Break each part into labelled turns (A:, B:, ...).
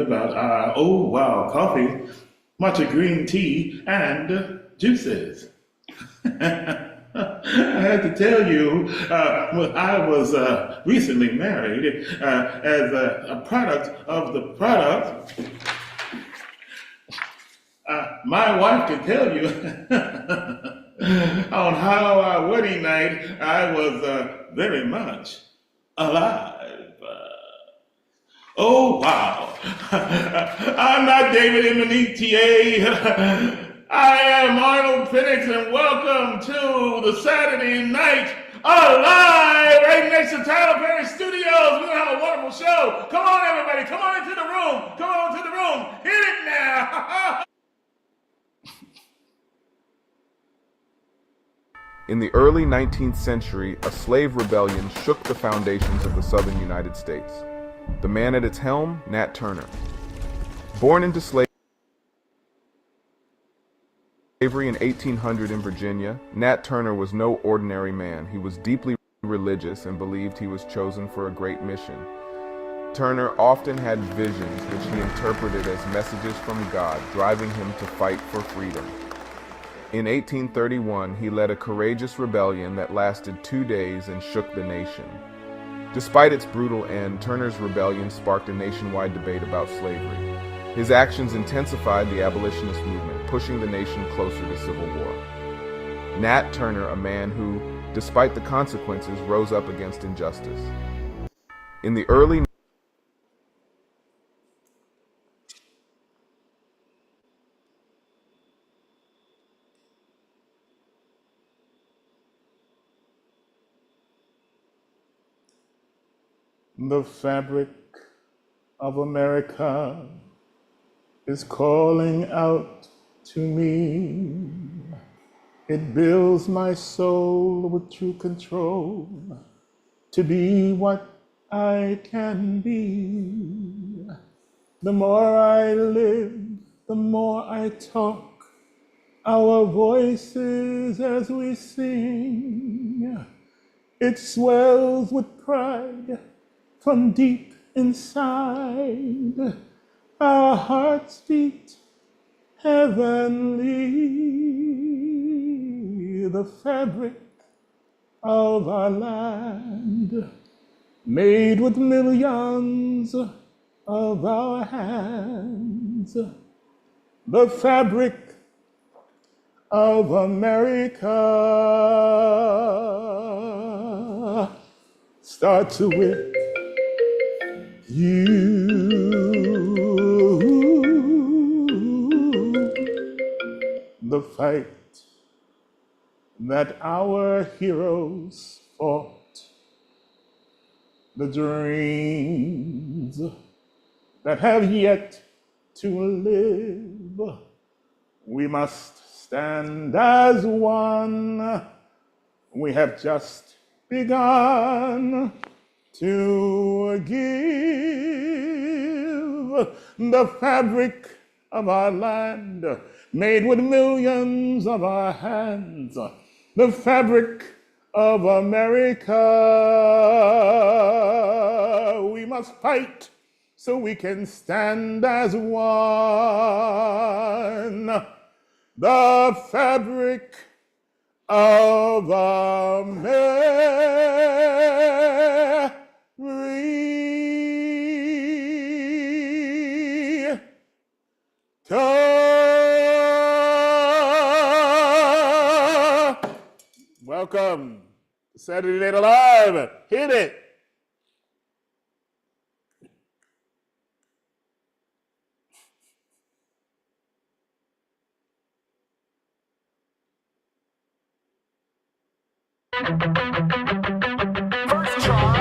A: you about oh wow coffee, matcha green tea, and juices. I had to tell you, I was recently married as a product of the product. My wife can tell you on how our wedding night I was very much alive. Oh, wow. I'm not David Emanitier. I am Arnold Penix, and welcome to the Saturday Night Alive, right next to Tyler Perry Studios. We're going to have a wonderful show. Come on, everybody. Come on into the room. Come on into the room. Hit it now.
B: In the early 19th century, a slave rebellion shook the foundations of the southern United States. The man at its helm, Nat Turner. Born into slavery in 1800 in Virginia, Nat Turner was no ordinary man. He was deeply religious and believed he was chosen for a great mission. Turner often had visions which he interpreted as messages from God, driving him to fight for freedom. In 1831, he led a courageous rebellion that lasted 2 days and shook the nation. Despite its brutal end, Turner's rebellion sparked a nationwide debate about slavery. His actions intensified the abolitionist movement, pushing the nation closer to civil war. Nat Turner, a man who, despite the consequences, rose up against injustice. In the early
A: The fabric of America is calling out to me. It builds my soul with true control to be what I can be. The more I live, the more I talk, our voices as we sing. It swells with pride from deep inside. Our hearts beat heavenly. The fabric of our land, made with millions of our hands. The fabric of America starts with you. The fight that our heroes fought, the dreams that have yet to live, we must stand as one. We have just begun to give. The fabric of our land, made with millions of our hands. The fabric of America. We must fight so we can stand as one. The fabric of America. Welcome to Saturday Night Alive. Hit it.
C: First try.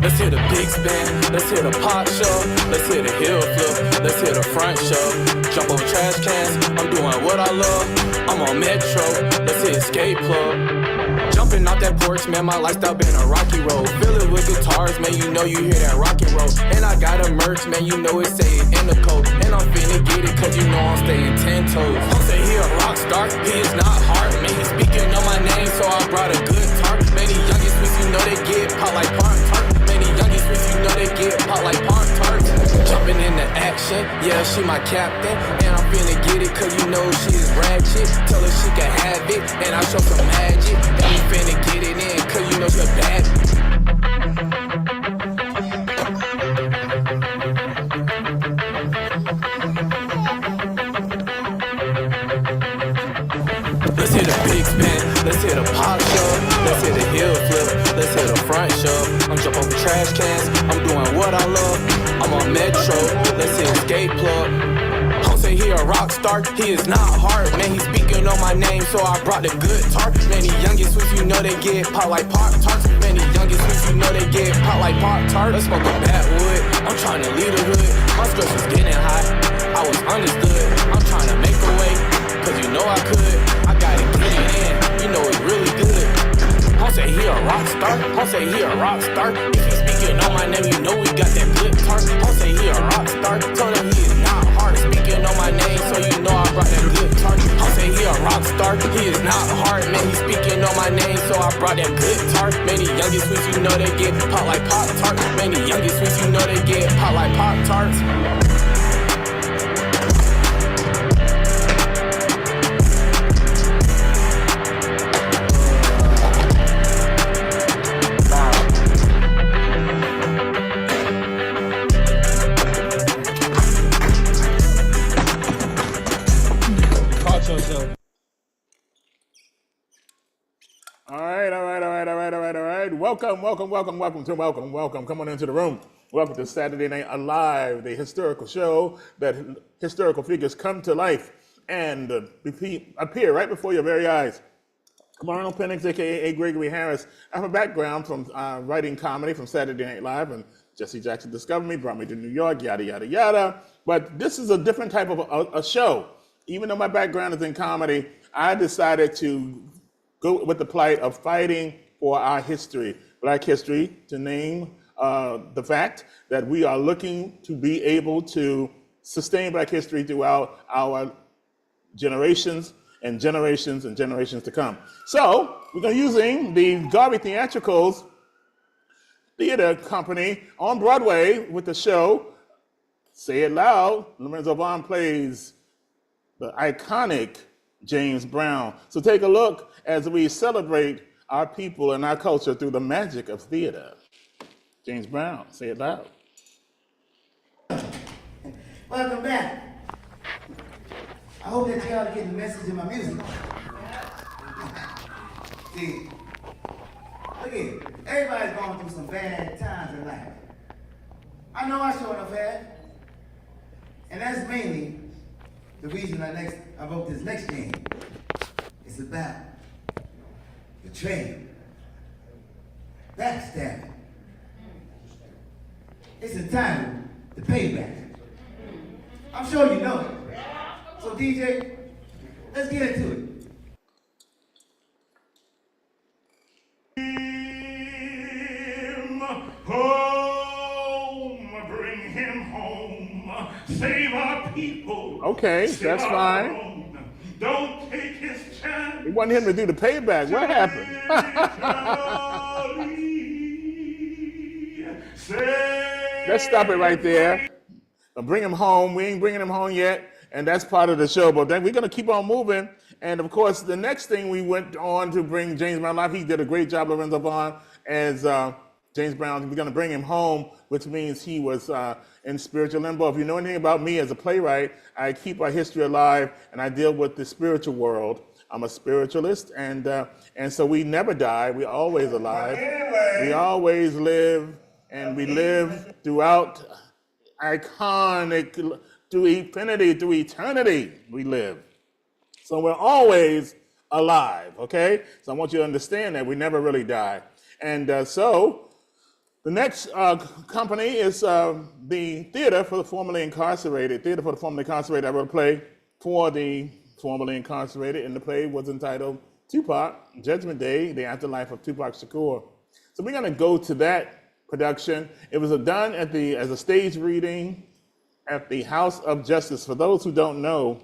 C: Let's hit a big spin, let's hit a pop show, let's hit a hill flip, let's hit a front show. Jump over trash cans, I'm doing what I love. I'm on Metro, let's hit skate plug. Jumping off that porch, man, my lifestyle been a rocky road. Fill it with guitars, man, you know you hear that rock and roll. And I got a merch, man, you know it say it in the code. And I'm finna get it, cause you know I'm staying 10 toes. Don't say he a rock star, he is not hard, man, he's speaking on my name, so I brought a good target. Man, he pop like Pop-Tarts. Many youngies with you know they get pop like Pop-Tarts. Jumping into action, yeah, she my captain. And I'm finna get it, cause you know she is ratchet. Tell her she can have it, and I show some magic. And we finna get it in, cause you know she a bad. Let's hit a big spin, let's hit a pop shove, let's hit a heel flip, let's hit a front shove. I'm jump over trash cans, I'm doing what I love. I'm on Metro, let's hit a skate plug. Don't say he a rock star, he is not hard. Man, he speaking on my name, so I brought the good tart. Many youngest with you know they get pop like Pop-Tarts. Many youngest with you know they get pop like Pop-Tarts. Let's smoke a backwood, I'm trying to lead a hood. My stress was getting high, I was understood. I'm trying to make a way, cause you know I could. I gotta get it in, you know it's really good. I'll say he a rock star, I'll say he a rock star. If he's speaking on my name, you know we got that good tart. I'll say he a rock star, tell him he is not hard. Speaking on my name, so you know I brought that good tart. I'll say he a rock star, he is not hard. Man, he's speaking on my name, so I brought that good tart. Many youngest with you know they get pop like Pop-Tarts. Many youngest with you know they get pop like Pop-Tarts.
A: Welcome. Come on into the room. Welcome to Saturday Night Alive, the historical show that historical figures come to life and appear right before your very eyes. I'm Arnold Penix, a.k.a. Gregory Harris. I have a background from writing comedy from Saturday Night Live, and Jesse Jackson discovered me, brought me to New York, yada, yada, yada. But this is a different type of a show. Even though my background is in comedy, I decided to go with the plight of fighting for our history, Black history, to name the fact that we are looking to be able to sustain Black history throughout our generations and generations and generations to come. So we're going to be using the Garvey Theatricals Theater Company on Broadway with the show Say It Loud. Lorenzo Vaughn plays the iconic James Brown. So take a look as we celebrate our people and our culture through the magic of theater. James Brown, say it loud.
D: Welcome back. I hope that y'all are getting the message in my music. See, look here, everybody's going through some bad times in life. I know I sure enough had. And that's mainly the reason I wrote this next game. It's about betrayal, backstabbing. It's entitled The Payback. I'm sure you know it. So DJ, let's get into it.
A: Bring him home, save our people. Okay, that's fine. Own. Don't take his chance. We want him to do the payback. What happened? Let's stop it right there. Bring him home. We ain't bringing him home yet, and that's part of the show. But then we're going to keep on moving. And of course, the next thing we went on to bring James Brown live. He did a great job, Lorenzo Vaughn, as James Brown. We're going to bring him home, which means he was in spiritual limbo. If you know anything about me as a playwright, I keep our history alive, and I deal with the spiritual world. I'm a spiritualist, and so we never die. We're always alive. We always live, and we live throughout iconic, through infinity, through eternity, we live. So we're always alive, okay? So I want you to understand that we never really die. And so the next company is the Theater for the Formerly Incarcerated. Theater for the Formerly Incarcerated. I wrote a play for the formerly incarcerated, and the play was entitled Tupac, Judgment Day, The Afterlife of Tupac Shakur. So we're going to go to that production. It was done as a stage reading at the House of Justice. For those who don't know,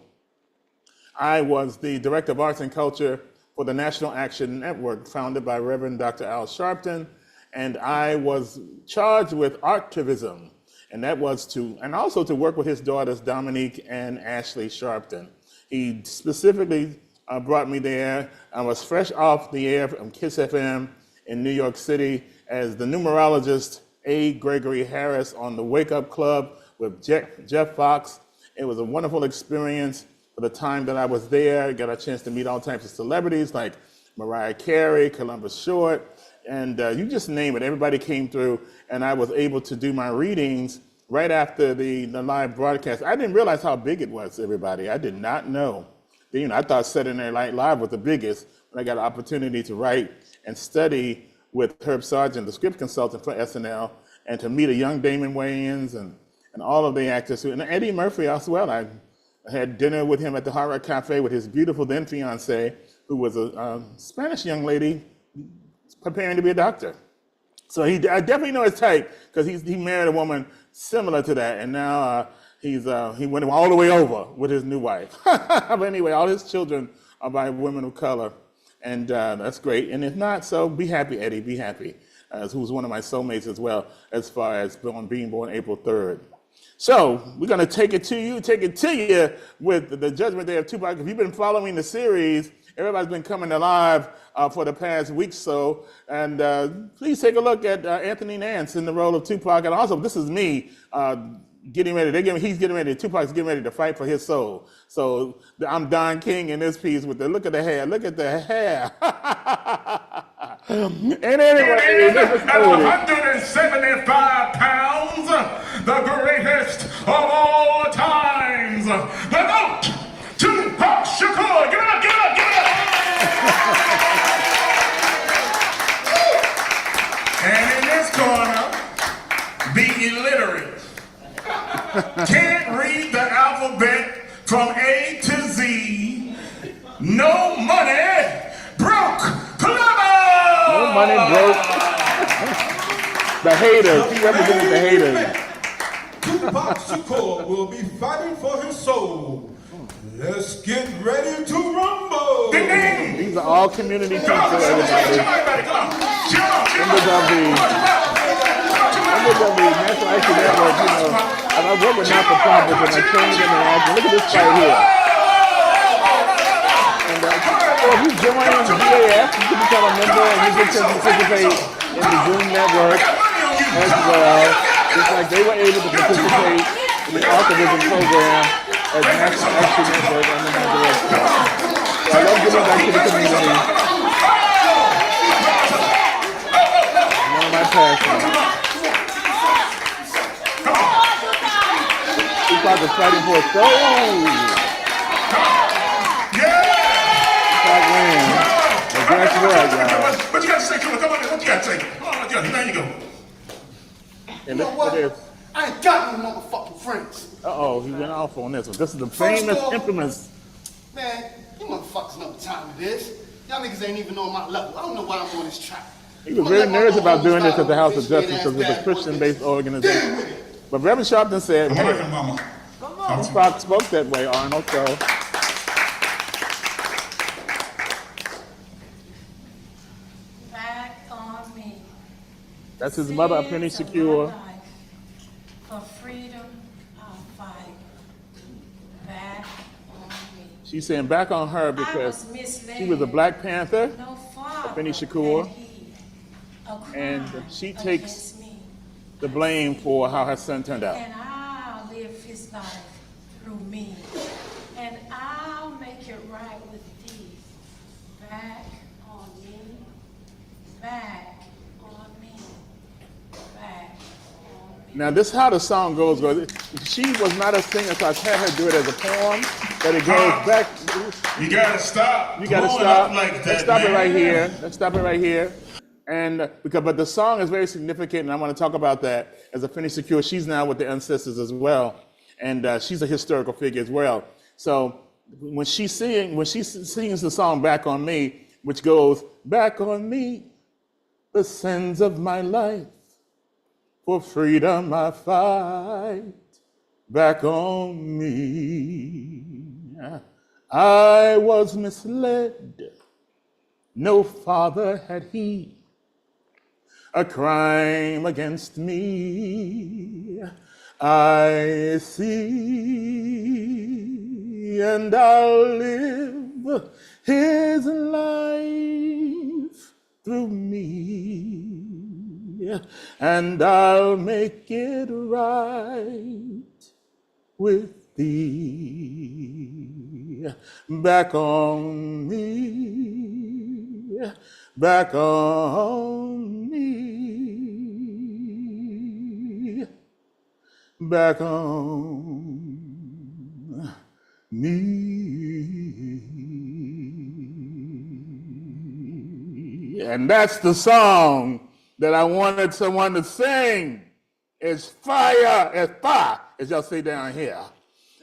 A: I was the Director of Arts and Culture for the National Action Network, founded by Reverend Dr. Al Sharpton. and I was charged with activism, and that was and also to work with his daughters, Dominique and Ashley Sharpton. He specifically brought me there. I was fresh off the air from KISS FM in New York City as the numerologist A. Gregory Harris on the Wake Up Club with Jeff Fox. It was a wonderful experience for the time that I was there. I got a chance to meet all types of celebrities like Mariah Carey, Columbus Short, and you just name it. Everybody came through, and I was able to do my readings right after the live broadcast. I didn't realize how big it was, everybody. I did not know. You know, I thought Saturday Night Live was the biggest, but I got an opportunity to write and study with Herb Sargent, the script consultant for SNL, and to meet a young Damon Wayans and all of the actors, and Eddie Murphy as well. I had dinner with him at the Hard Rock Cafe with his beautiful then fiance, who was a Spanish young lady preparing to be a doctor. So I definitely know his type because he married a woman similar to that, and now he went all the way over with his new wife. But anyway, all his children are by women of color, and that's great. And if not, so be happy, Eddie, be happy, who's one of my soulmates as well, as far as being born April 3rd. So we're going to take it to you with the Judgment Day of Tupac. If you've been following the series, everybody's been coming alive for the past week or so. And please take a look at Anthony Nance in the role of Tupac. And also, this is me getting ready. Tupac's getting ready to fight for his soul. So I'm Don King in this piece with look at the hair. Look at the hair. And anyway,
E: at 175 pounds, the greatest of all times, the GOAT, Tupac Shakur. Give it up, give it up, give it up. And in this corner, the illiterate, can't read the alphabet from A to Z, no money, broke plumber.
A: No money, broke. The haters. He represented the haters.
F: Tupac Shakur will be fighting for his soul. Let's get ready to rumble.
E: Ding, ding.
A: These are all community people, everybody. Members of the National Action Network, you know, and I work with not-for-profits and I train them in action. Look at this fight here. And if you join the BAF, you can become a member and you get to participate in the Zoom network as well. Just like they were able to participate in the activism program at National Action Network and the director. So I love giving back to the community. One of my passions. Tupac is fighting for his soul. Tupac wins. And guess what, y'all?
E: What you got to say, Killer? Come on, what you got to say? Come on, there you go.
A: And look at this.
G: I ain't got no motherfucking friends.
A: Uh-oh, he went off on this one. This is the famous, infamous.
G: Man, you motherfuckers know what time it is. Y'all niggas ain't even on my level. I don't know why I'm on this track.
A: He was very nervous about doing this at the House of Justice because it's a Christian-based organization. But Reverend Sharpton said, hey, Tupac spoke that way, Arnold, so.
H: Back on me.
A: That's his mother, Penny Secure.
H: For freedom, I'll fight. Back on me.
A: She's saying back on her because she was a Black Panther,
H: No father
A: Penny Shakur,
H: had he. A crime
A: and she takes
H: against me.
A: the blame for how her son turned out.
H: And I'll live his life through me. And I'll make it right with thee. Back on me. Back on me. Back on me.
A: Now, this is how the song goes. She was not a singer, so I had her do it as a poem, but it goes back.
E: You gotta stop.
A: You gotta
E: blowing
A: stop.
E: up like that,
A: Let's stop it
E: man.
A: right here. Let's stop it right here. And but the song is very significant, and I want to talk about that as a Penny Secure. She's now with the Ancestors as well, and she's a historical figure as well. So when she sings the song "Back on Me," which goes back on me, the sins of my life, for freedom I fight. Back on me, I was misled. No father had he. a crime against me. I see, and I'll live his life through me, and I'll make it right with thee. Back on me, back on me, back on me. And that's the song that I wanted someone to sing. It's fire, it's fire, as y'all say down here.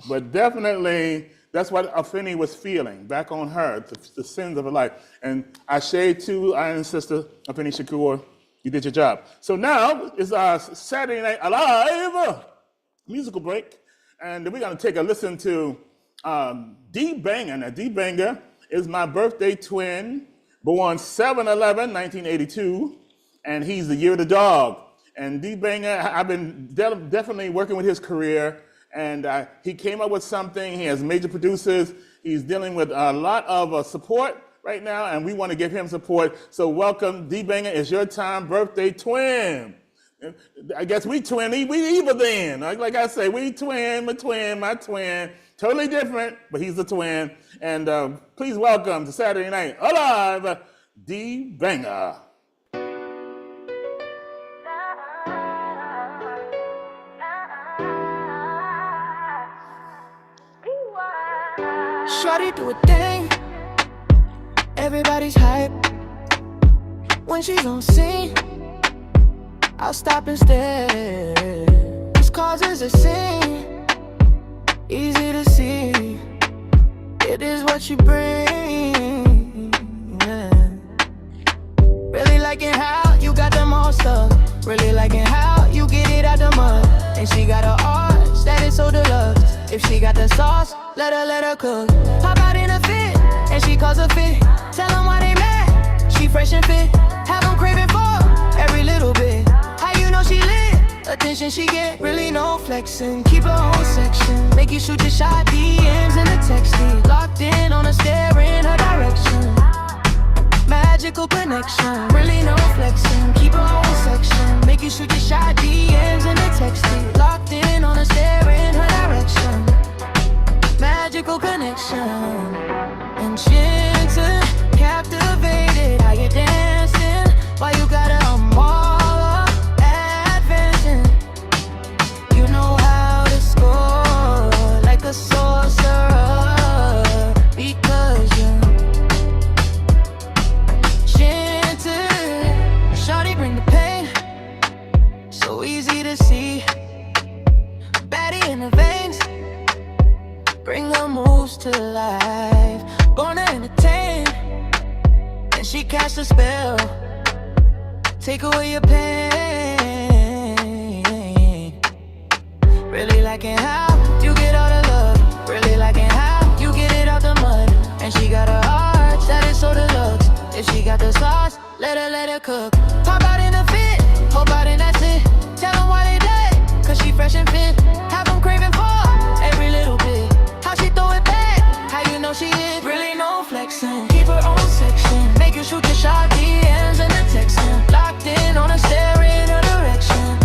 A: But definitely, that's what Afeni was feeling back on her, the sins of her life. And Ashe too, Iron Sister, Afeni Shakur, you did your job. So now is our Saturday Night Alive musical break. And we're going to take a listen to D Banger. Now, D Banger is my birthday twin, born 7/11/1982, and he's the year of the dog. And D Banger, I've been definitely working with his career, and he came up with something. He has major producers. He's dealing with a lot of support right now, and we want to give him support. So welcome, D Banger. It's your time, birthday twin. I guess we twin, we evil then. Like I say, we twin, my twin. Totally different, but he's the twin. And please welcome to Saturday Night Alive, D Banger.
I: Shawty do a thing, everybody's hype. When she's on scene, I'll stop and stare. This causes a scene, easy to see. It is what you bring, yeah. Really liking how you got them all stuck. Really liking how you get it out the mud. And she got her arts, that is so deluxe. If she got the sauce, let her cook. Pop out in a fit, and she calls a fit. Tell them why they mad, she fresh and fit. Have them craving for every little bit. How you know she lit? Attention she get, really no flexing. Keep her own section, make you shoot your shot. DMs and the texting, locked in on a stare in her direction. Magical connection, really no flexing. Keep her own section, make you shoot your shot. DMs and the texting, locked in on a stare in her direction. Magical connection, enchanted, captivated. How you dancing? Why you got her all advancing? You know how to score like a sorcerer, because you're enchanted. Shawty bring the pain, so easy to see. Baddie in the veins, bring her moves to life. Gonna entertain, and she casts a spell. Take away your pain. Really liking how you get all the love. Really liking how you get it out the mud. And she got her arts, that is so deluxe. If she got the sauce, let her cook. Pop out in a fit, hope out and that's it. Tell them why they dead, cause she fresh and fit. Have them craving for every little bit. How she throw it back, how you know she is. Really no flexing, keep her own section. Make you shoot your shot, DMs and the texting. Locked in on a stare in her direction.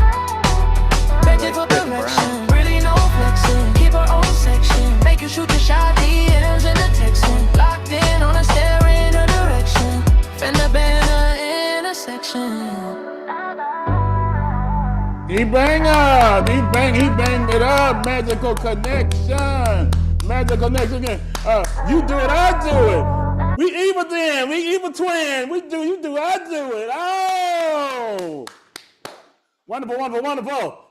I: Magical direction, really no flexing. Keep her own section, make you shoot your shot, DMs and the texting. Locked in on a stare in her direction. Fender banner intersection.
A: He banger, he banged it up. Magical connection, magical connection again. You do it, I do it. We evil then, we evil twin. We do, you do, I do it. Oh, wonderful, wonderful, wonderful.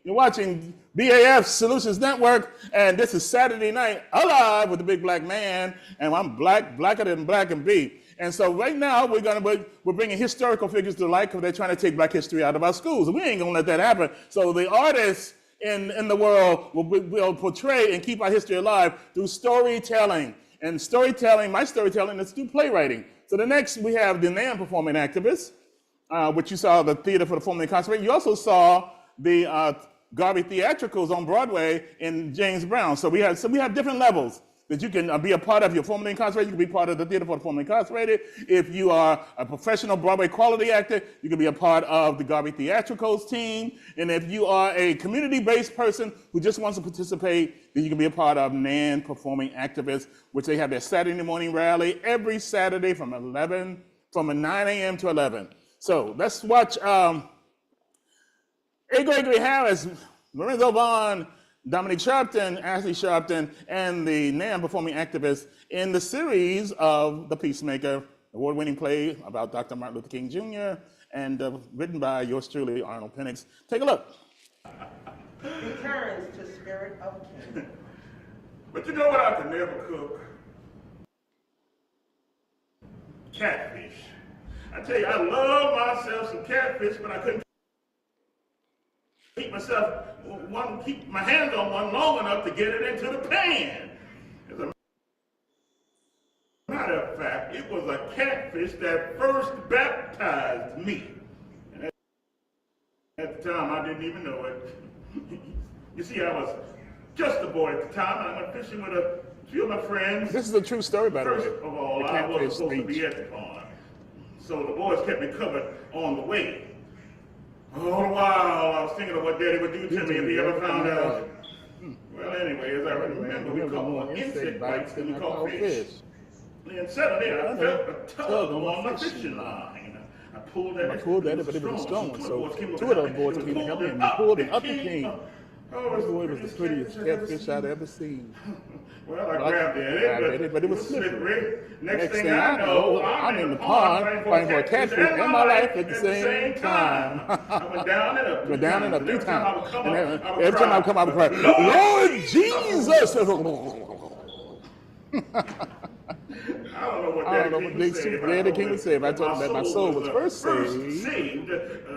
A: You're watching BAF Solutions Network, and this is Saturday Night Alive with the Big Black Man, and I'm blacker than black and be. And so right now we're bringing historical figures to light because they're trying to take Black history out of our schools. We ain't gonna let that happen. So the artists in the world will portray and keep our history alive through storytelling. And storytelling, my storytelling is through playwriting. So the next we have the NAM performing activists. which you saw the Theater for the Formerly Incarcerated. You also saw the Garvey Theatricals on Broadway in James Brown. So we have different levels that you can be a part of. If you're formerly incarcerated, you can be part of the Theater for the Formerly Incarcerated. If you are a professional Broadway quality actor, you can be a part of the Garvey Theatricals team. And if you are a community-based person who just wants to participate, then you can be a part of NAN Performing Activists, which they have their Saturday morning rally every Saturday from 9 a.m. to 11. So let's watch Gregory Harris, Lorenzo Vaughn, Dominique Sharpton, Ashley Sharpton, and the NAM Performing Activists in the series of The Peacemaker, award-winning play about Dr. Martin Luther King Jr. and written by yours truly, Arnold Penix. Take a look.
J: Returns to Spirit of King.
A: But you know what I could never cook? Catfish. I tell you, I love myself some catfish, but I couldn't keep my hands on one long enough to get it into the pan. As a matter of fact, it was a catfish that first baptized me. And at the time, I didn't even know it. You see, I was just a boy at the time. I went fishing with a few of my friends. This is a true story, by the way. First of all, I wasn't supposed to be at the pond. So the boys kept me covered on the way. All the while, I was thinking of what Daddy would do to me if he ever found out. Well, anyway, as I remember, we caught more insect bites than we caught fish. And suddenly, I felt a tug on my fishing line. I pulled at it, but it was strong. So two of those boys came to help me, and we pulled it up the king. This boy was the prettiest catfish I'd ever seen. Well, I grabbed it, but it was slippery. Next thing I know, I'm in the pond fighting for a catfish and my life at the same time. I went down and up 3 times. And every time I come, I would cry, Lord Jesus! I don't know what Daddy King would say if I told him that my soul was first saved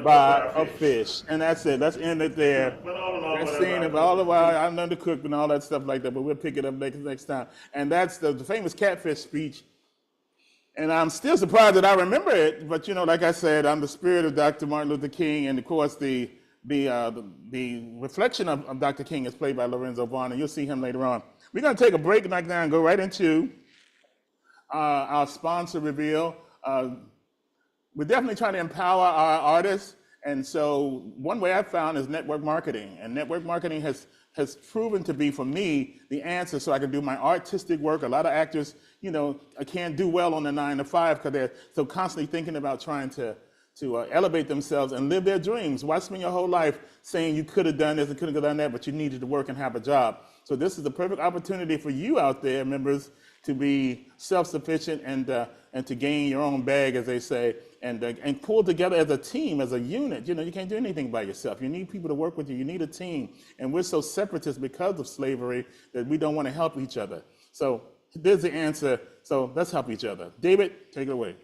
A: by a fish. And that's it. Let's end it there. That's saying it, but all the while I learned to cook and all that stuff like that, but we'll pick it up next time. And that's the famous catfish speech. And I'm still surprised that I remember it, but you know, like I said, I'm the spirit of Dr. Martin Luther King, and of course the reflection of Dr. King is played by Lorenzo Vaughn, and you'll see him later on. We're going to take a break right now and go right into our sponsor reveal. We're definitely trying to empower our artists, and so one way I've found is network marketing, and network marketing has proven to be, for me, the answer so I can do my artistic work. A lot of actors, you know, can't do well on the 9 to 5 because they're so constantly thinking about trying to elevate themselves and live their dreams. Why spend your whole life saying you could have done this and could have done that, but you needed to work and have a job? So this is the perfect opportunity for you out there, members, to be self-sufficient and to gain your own bag, as they say, and pull together as a team, as a unit. You know, you can't do anything by yourself. You need people to work with you. You need a team. And we're so separatist because of slavery that we don't want to help each other. So there's the answer. So let's help each other. David, take it away.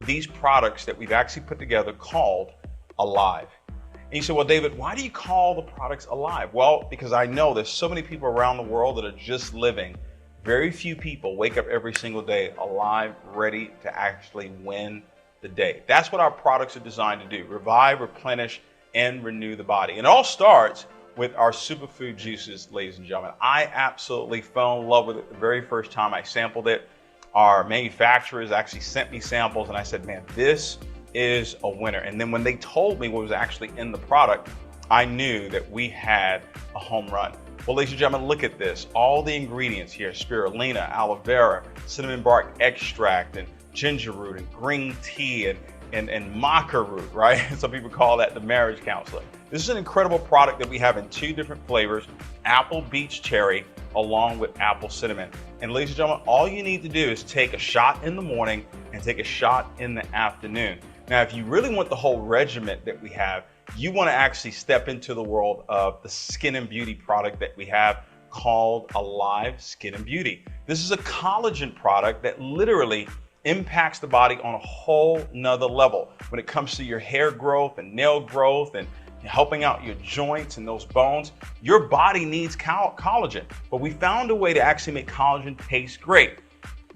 K: These products that we've actually put together called Alive. And you say, well, David, why do you call the products Alive? Well, because I know there's so many people around the world that are just living. Very few people wake up every single day alive, ready to actually win the day. That's what our products are designed to do: revive, replenish, and renew the body. And it all starts with our superfood juices, ladies and gentlemen. I absolutely fell in love with it the very first time I sampled it. Our manufacturers actually sent me samples, and I said, man, this is a winner. And then when they told me what was actually in the product, I knew that we had a home run. Well, ladies and gentlemen, look at this. All the ingredients here: spirulina, aloe vera, cinnamon bark extract, and ginger root, and green tea, and maca root, right? Some people call that the marriage counselor. This is an incredible product that we have in 2 different flavors: apple beach cherry, along with apple cinnamon. And ladies and gentlemen, all you need to do is take a shot in the morning and take a shot in the afternoon. Now, if you really want the whole regimen that we have, you want to actually step into the world of the skin and beauty product that we have called Alive Skin and Beauty. This is a collagen product that literally impacts the body on a whole nother level when it comes to your hair growth and nail growth and helping out your joints and those bones. Your body needs collagen, but we found a way to actually make collagen taste great.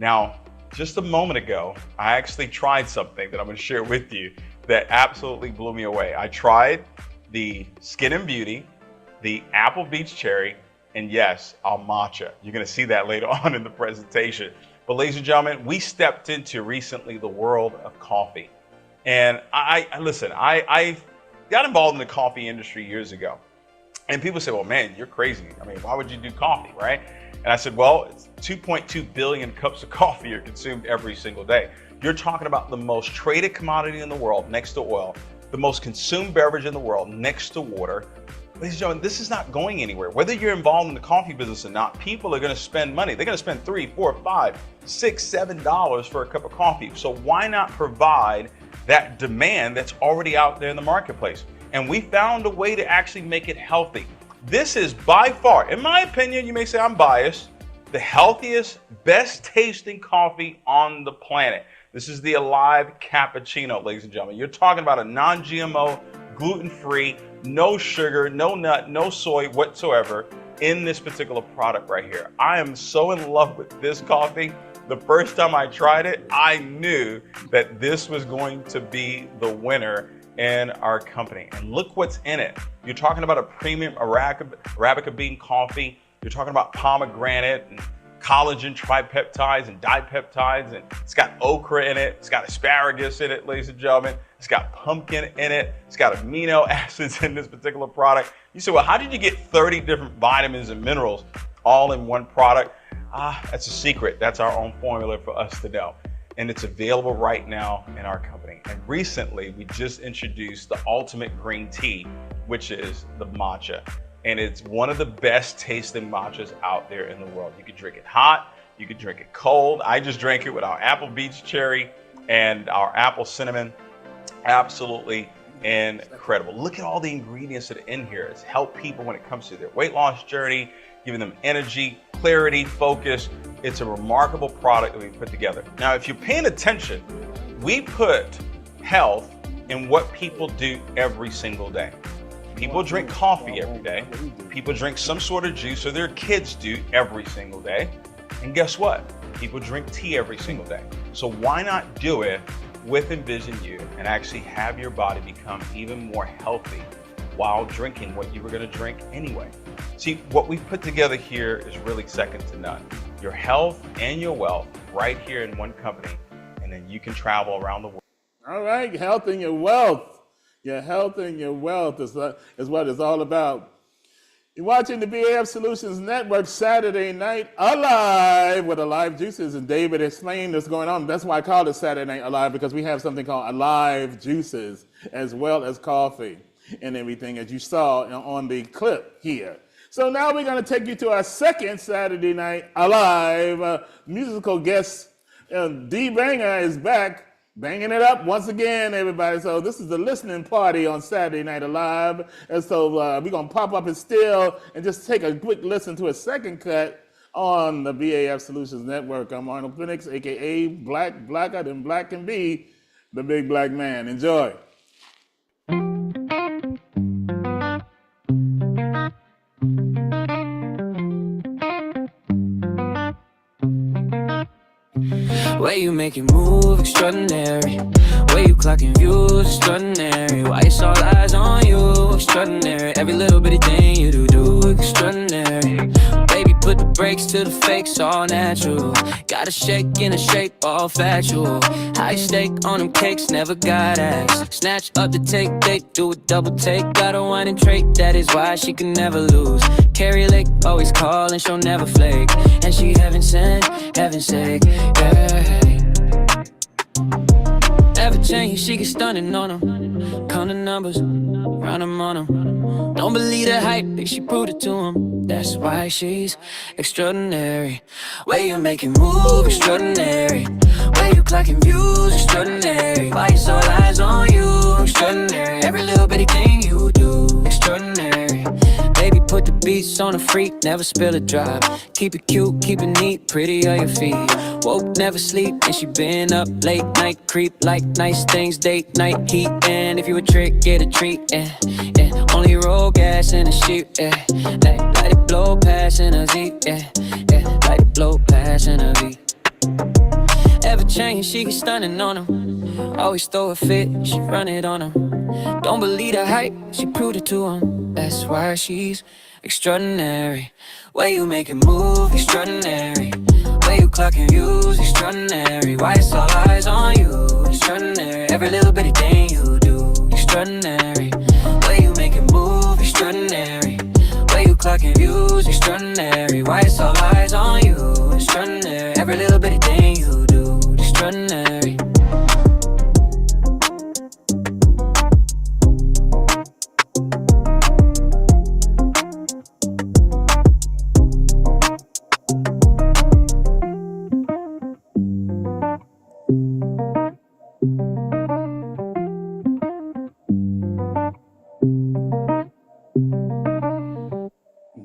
K: Now, just a moment ago, I actually tried something that I'm going to share with you that absolutely blew me away. I tried the Skin and Beauty, the Apple Beach Cherry, and yes, our matcha. You're going to see that later on in the presentation. But ladies and gentlemen, we stepped into recently the world of coffee. And I got involved in the coffee industry years ago. And people say, well, man, you're crazy. I mean, why would you do coffee, right? And I said, well, it's 2.2 billion cups of coffee are consumed every single day. You're talking about the most traded commodity in the world next to oil, the most consumed beverage in the world next to water. Ladies and gentlemen, this is not going anywhere. Whether you're involved in the coffee business or not, people are going to spend money. They're going to spend $3, $4, $5, $6, $7 for a cup of coffee. So why not provide that demand that's already out there in the marketplace? And we found a way to actually make it healthy. This is by far, in my opinion, you may say I'm biased, the healthiest, best tasting coffee on the planet. This is the Alive Cappuccino, ladies and gentlemen. You're talking about a non-GMO, gluten-free, no sugar, no nut, no soy whatsoever in this particular product right here. I am so in love with this coffee. The first time I tried it, I knew that this was going to be the winner in our company. And look what's in it. You're talking about a premium Arabica bean coffee. You're talking about pomegranate and collagen tripeptides and dipeptides, and it's got okra in it. It's got asparagus in it, ladies and gentlemen. It's got pumpkin in it. It's got amino acids in this particular product. You say, well, how did you get 30 different vitamins and minerals all in one product? That's a secret. That's our own formula for us to know. And it's available right now in our company. And recently, we just introduced the ultimate green tea, which is the matcha. And it's one of the best tasting matchas out there in the world. You can drink it hot, you can drink it cold. I just drank it with our Apple Beach Cherry and our Apple Cinnamon. Absolutely incredible. Look at all the ingredients that are in here. It's helped people when it comes to their weight loss journey, giving them energy, clarity, focus. It's a remarkable product that we put together. Now, if you're paying attention, we put health in what people do every single day. People drink coffee every day. People drink some sort of juice, or their kids do every single day. And guess what? People drink tea every single day. So why not do it with Envision You and actually have your body become even more healthy while drinking what you were going to drink anyway? See, what we've put together here is really second to none. Your health and your wealth right here in one company, and then you can travel around the world.
A: All right, health and your wealth. Your health and your wealth is what it's all about. You're watching the BAF Solutions Network Saturday Night Alive with Alive Juices, and David explained what's going on. That's why I call it Saturday Night Alive, because we have something called Alive Juices as well as coffee and everything, as you saw on the clip here. So now we're going to take you to our second Saturday Night Alive musical guest. D Banger is back, banging it up once again, everybody. So this is the listening party on Saturday Night Alive. And so we're going to pop up his still and just take a quick listen to a second cut on the BAF Solutions Network. I'm Arnold Phoenix, a.k.a. Blacker than Black can be, the big black man. Enjoy.
I: Way you make it move, extraordinary. Way you clocking views, extraordinary. Why it's all eyes on you, extraordinary. Every little bitty thing you do, extraordinary. Baby, put the brakes to the fakes, all natural. Got a shake in a shape, all factual. High stake on them cakes, never got asked. Snatch up the take, they do a double take. Got a whining trait, that is why she can never lose. Carry Lake, always call and she'll never flake. And she heaven sent, heaven sake, yeah. Ever change, she get stunning on them. Count the numbers, round them on them. Don't believe the hype, think she proved it to him. That's why she's extraordinary. Way you make it move, extraordinary. Way you clocking views, extraordinary. Why it's all eyes on you, extraordinary. Every little bitty thing you do, extraordinary. Baby, put the beats on a freak, never spill a drop. Keep it cute, keep it neat, pretty on your feet. Woke, never sleep, and she been up late night creep. Like nice things, date night heat. And if you a trick, get a treat, yeah, yeah. Only roll gas in a sheep, yeah. Let it blow past in a Z, yeah, yeah. Let it blow past in a V. Ever change, she get stunning on him. Always throw a fit, she run it on him. Don't believe the hype, she proved it to him. That's why she's extraordinary. Way you make it move, extraordinary. Way you clocking views, extraordinary. Why it's all eyes on you, extraordinary. Every little bitty thing you do, extraordinary. Way you make it move, extraordinary. Way you clocking views, extraordinary. Why it's all eyes on you, extraordinary. Every little bitty thing you do, extraordinary.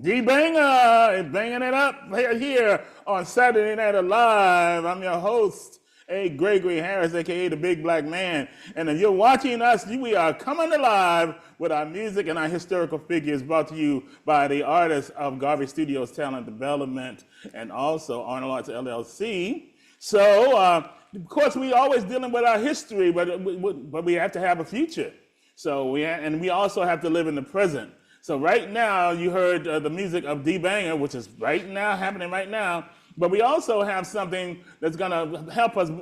A: D-Banger is banging it up right here on Saturday Night Alive. I'm your host, A. Gregory Harris, aka the Big Black Man. And if you're watching us, we are coming alive with our music and our historical figures brought to you by the artists of Garvey Studios Talent Development and also Arnold Arts LLC. So, of course, we always dealing with our history, but we have to have a future. So we also have to live in the present. So right now, you heard the music of D-Banger, which is right now, happening right now. But we also have something that's going to help us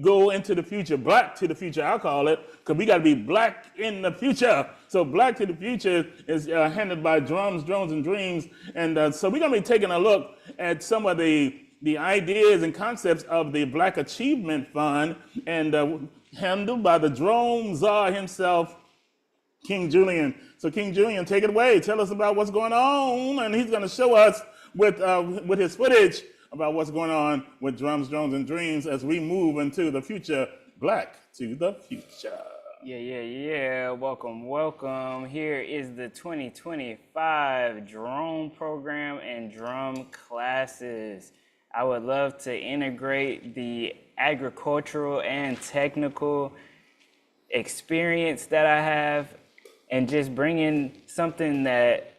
A: go into the future, black to the future, I'll call it, because we got to be black in the future. So Black to the Future is handled by Drums, Drones, and Dreams. And so we're going to be taking a look at some of the ideas and concepts of the Black Achievement Fund, and handled by the drone czar himself, King Julian. So King Julian, take it away. Tell us about what's going on, and he's going to show us with his footage about what's going on with Drums, Drones, and Dreams as we move into the future, Black to the Future.
L: Yeah. Welcome. Here is the 2025 drone program and drum classes. I would love to integrate the agricultural and technical experience that I have and just bring in something that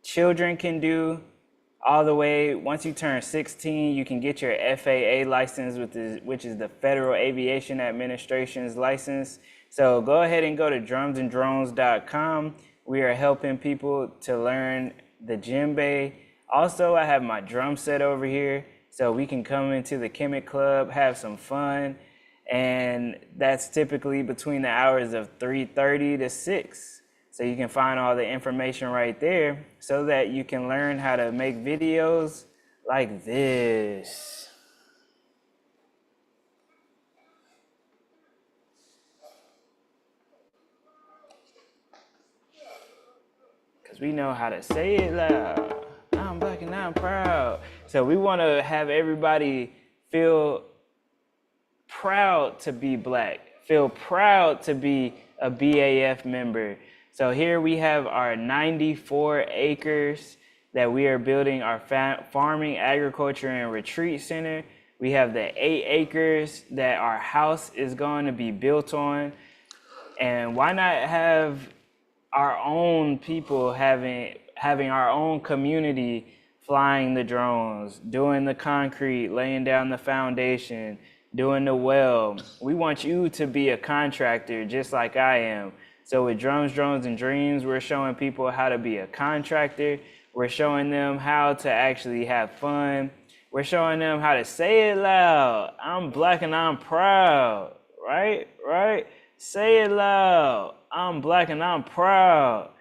L: children can do all the way. Once you turn 16, you can get your FAA license, which is the Federal Aviation Administration's license. So go ahead and go to drumsanddrones.com. We are helping people to learn the djembe. Also, I have my drum set over here, so we can come into the Kemet Club, have some fun. And that's typically between the hours of 3:30 to 6. So you can find all the information right there so that you can learn how to make videos like this. Because we know how to say it loud. I'm black and I'm proud. So we want to have everybody feel proud to be black, feel proud to be a BAF member. So here we have our 94 acres that we are building our farming, agriculture, and retreat center. We have the 8 acres that our house is going to be built on. And why not have our own people having our own community flying the drones, doing the concrete, laying down the foundation, doing the well. We want you to be a contractor just like I am. So with Drums, Drones, and Dreams, we're showing people how to be a contractor. We're showing them how to actually have fun. We're showing them how to say it loud. I'm black and I'm proud, right? Say it loud. I'm black and I'm proud.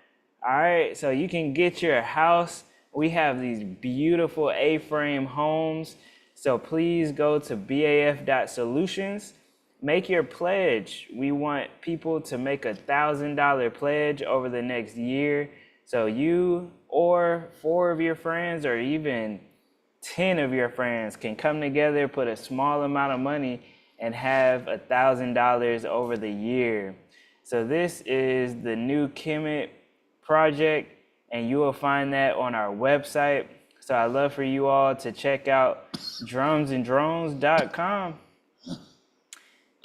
L: All right, so you can get your house. We have these beautiful A-frame homes. So please go to baf.solutions. Make your pledge. We want people to make $1,000 pledge over the next year. So you or 4 of your friends or even 10 of your friends can come together, put a small amount of money, and have $1,000 over the year. So this is the new Kemet project, and you will find that on our website. So I'd love for you all to check out drumsanddrones.com.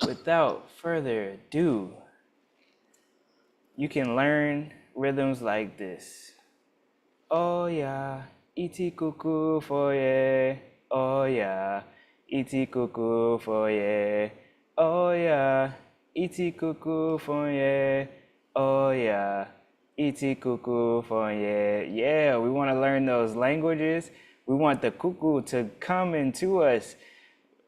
L: Without further ado, you can learn rhythms like this. Oh yeah, iti kuku foye. Oh yeah, iti kuku for yeah. Oh yeah, iti kuku for yeah. Oh yeah, iti kuku for yeah. Yeah, we want to learn those languages. We want the kuku to come into us,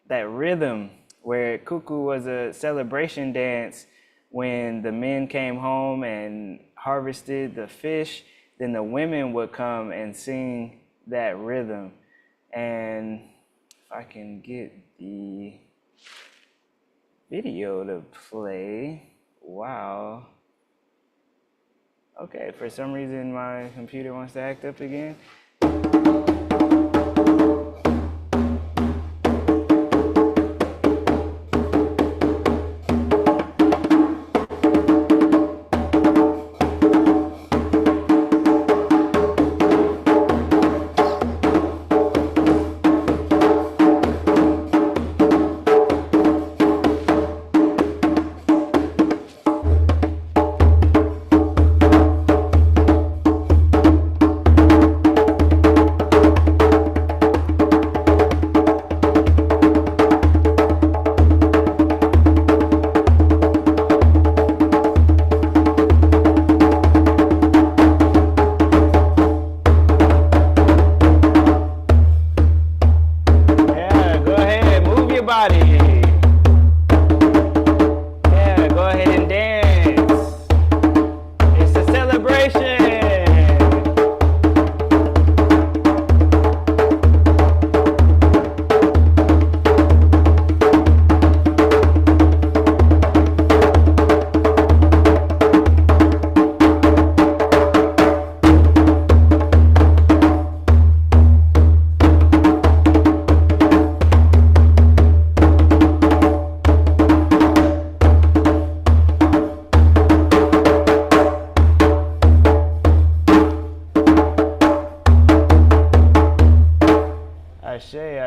L: that rhythm where kuku was a celebration dance when the men came home and harvested the fish, then the women would come and sing that rhythm. And if I can get the video to play, wow. Okay, for some reason my computer wants to act up again.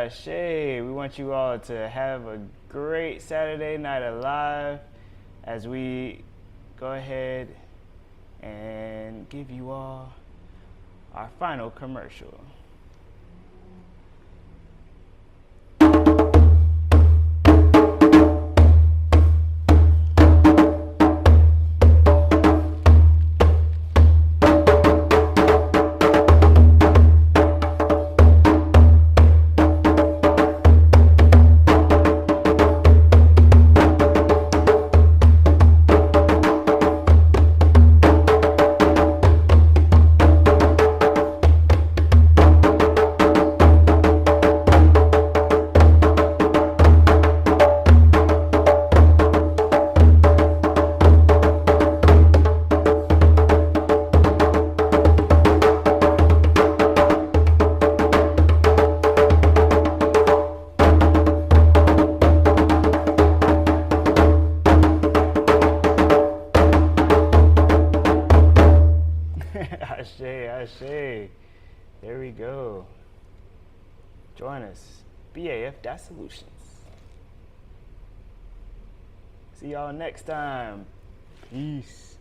L: Ashe. We want you all to have a great Saturday Night Alive as we go ahead and give you all our final commercial. Ashe. There we go. Join us. BAF Solutions. See y'all next time. Peace.